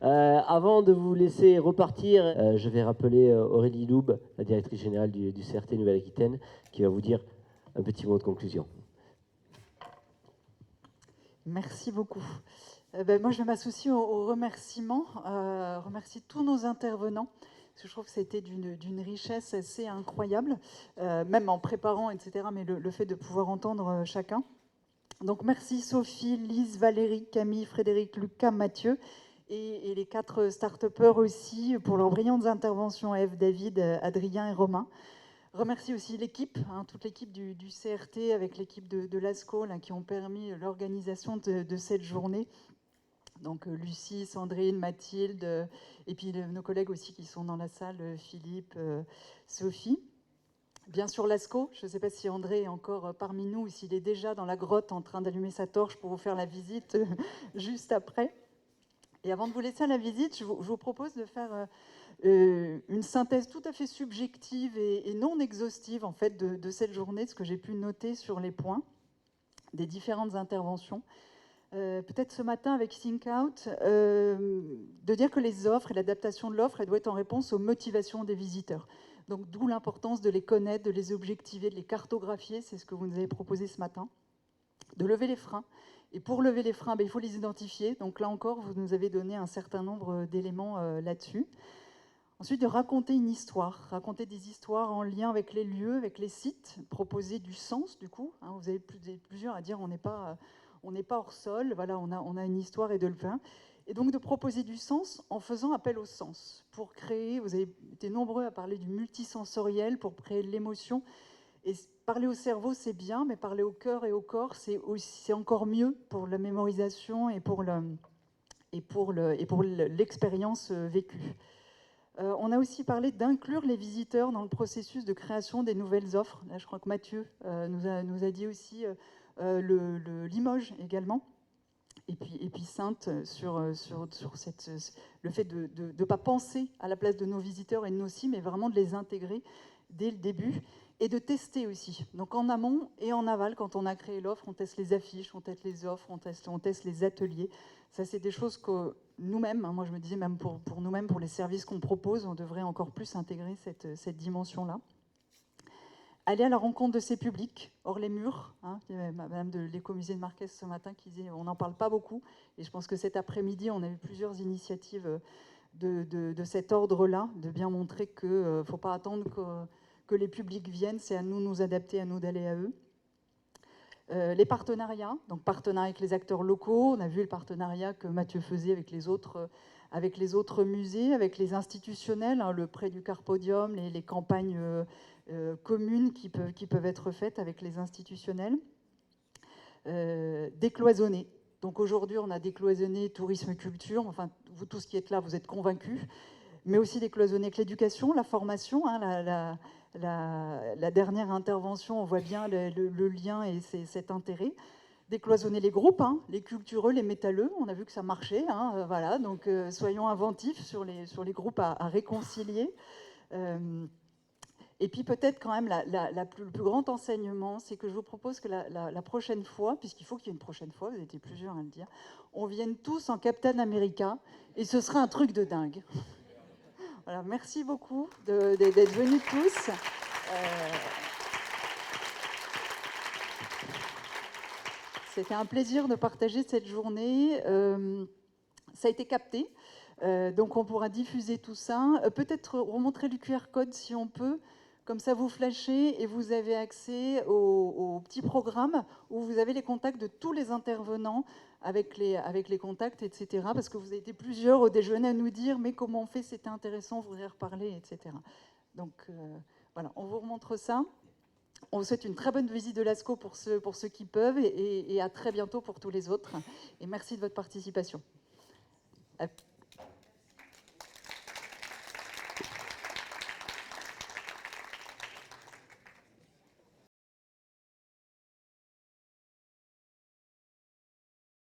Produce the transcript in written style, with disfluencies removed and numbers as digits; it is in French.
Avant de vous laisser repartir, je vais rappeler Aurélie Loub, la directrice générale du CRT Nouvelle-Aquitaine, qui va vous dire un petit mot de conclusion. Merci beaucoup. Moi, je vais m'associer aux remerciements, remercier tous nos intervenants, parce que je trouve que ça a été d'une richesse assez incroyable, même en préparant, etc., mais le fait de pouvoir entendre chacun. Donc merci Sophie, Lise, Valérie, Camille, Frédéric, Lucas, Mathieu, et les 4 start-upers aussi pour leurs brillantes interventions, Eve, David, Adrien et Romain. Remercie aussi l'équipe, toute l'équipe du CRT avec l'équipe de l'ASCO qui ont permis l'organisation de cette journée. Donc Lucie, Sandrine, Mathilde, et puis nos collègues aussi qui sont dans la salle, Philippe, Sophie. Bien sûr l'ASCO, je ne sais pas si André est encore parmi nous ou s'il est déjà dans la grotte en train d'allumer sa torche pour vous faire la visite juste après. Et avant de vous laisser à la visite, je vous propose de faire une synthèse tout à fait subjective et non exhaustive en fait de cette journée, de ce que j'ai pu noter sur les points des différentes interventions. Peut-être ce matin avec Think Out, de dire que les offres et l'adaptation de l'offre, elle doit être en réponse aux motivations des visiteurs. Donc d'où l'importance de les connaître, de les objectiver, de les cartographier, c'est ce que vous nous avez proposé ce matin, de lever les freins. Et pour lever les freins, il faut les identifier. Donc là encore, vous nous avez donné un certain nombre d'éléments là-dessus. Ensuite, de raconter une histoire, raconter des histoires en lien avec les lieux, avec les sites, proposer du sens du coup. Vous avez plusieurs à dire on n'est pas hors sol, voilà, on a une histoire et de le faire. Et donc de proposer du sens en faisant appel au sens pour créer, vous avez été nombreux à parler du multisensoriel pour créer de l'émotion. Et parler au cerveau, c'est bien, mais parler au cœur et au corps, c'est encore mieux pour la mémorisation et pour l'expérience vécue. On a aussi parlé d'inclure les visiteurs dans le processus de création des nouvelles offres. Là, je crois que Mathieu nous a dit aussi Limoges également. Et puis Sainte sur le fait de ne pas penser à la place de nos visiteurs et de nos cibles, mais vraiment de les intégrer dès le début et de tester aussi. Donc en amont et en aval, quand on a créé l'offre, on teste les affiches, on teste les offres, on teste les ateliers. Ça, c'est des choses que nous-mêmes, moi je me disais même pour nous-mêmes, pour les services qu'on propose, on devrait encore plus intégrer cette dimension-là. Aller à la rencontre de ces publics, hors les murs. Il y avait Madame de l'écomusée de Marquès ce matin qui disait on n'en parle pas beaucoup. Et je pense que cet après-midi, on a eu plusieurs initiatives de cet ordre-là, de bien montrer qu'il ne faut pas attendre que les publics viennent, c'est à nous de nous adapter, à nous d'aller à eux. Les partenariats, donc partenariat avec les acteurs locaux. On a vu le partenariat que Mathieu faisait avec les autres musées, avec les institutionnels, le prêt du Carpodium, les campagnes communes qui peuvent être faites avec les institutionnels. Décloisonner. Donc aujourd'hui, on a décloisonné tourisme culture. Enfin, vous tous qui êtes là, vous êtes convaincus. Mais aussi décloisonner avec l'éducation, la formation. La dernière intervention, on voit bien le lien et cet intérêt. Décloisonner les groupes, les cultureux, les métalleux. On a vu que ça marchait. Voilà, donc soyons inventifs sur les groupes à réconcilier. Et puis peut-être quand même le plus grand enseignement, c'est que je vous propose que la prochaine fois, puisqu'il faut qu'il y ait une prochaine fois, vous étiez plusieurs à le dire, on vienne tous en Captain America et ce sera un truc de dingue. Voilà, merci beaucoup d'être venus tous. C'était un plaisir de partager cette journée. Ça a été capté, donc on pourra diffuser tout ça. Peut-être remontrer le QR code si on peut. Comme ça, vous flashez et vous avez accès au petit programme où vous avez les contacts de tous les intervenants avec les contacts, etc. Parce que vous avez été plusieurs au déjeuner à nous dire « mais comment on fait, c'était intéressant, vous voudriez reparler, etc. » Donc voilà, on vous remontre ça. On vous souhaite une très bonne visite de l'ASCO pour ceux qui peuvent et à très bientôt pour tous les autres. Et merci de votre participation.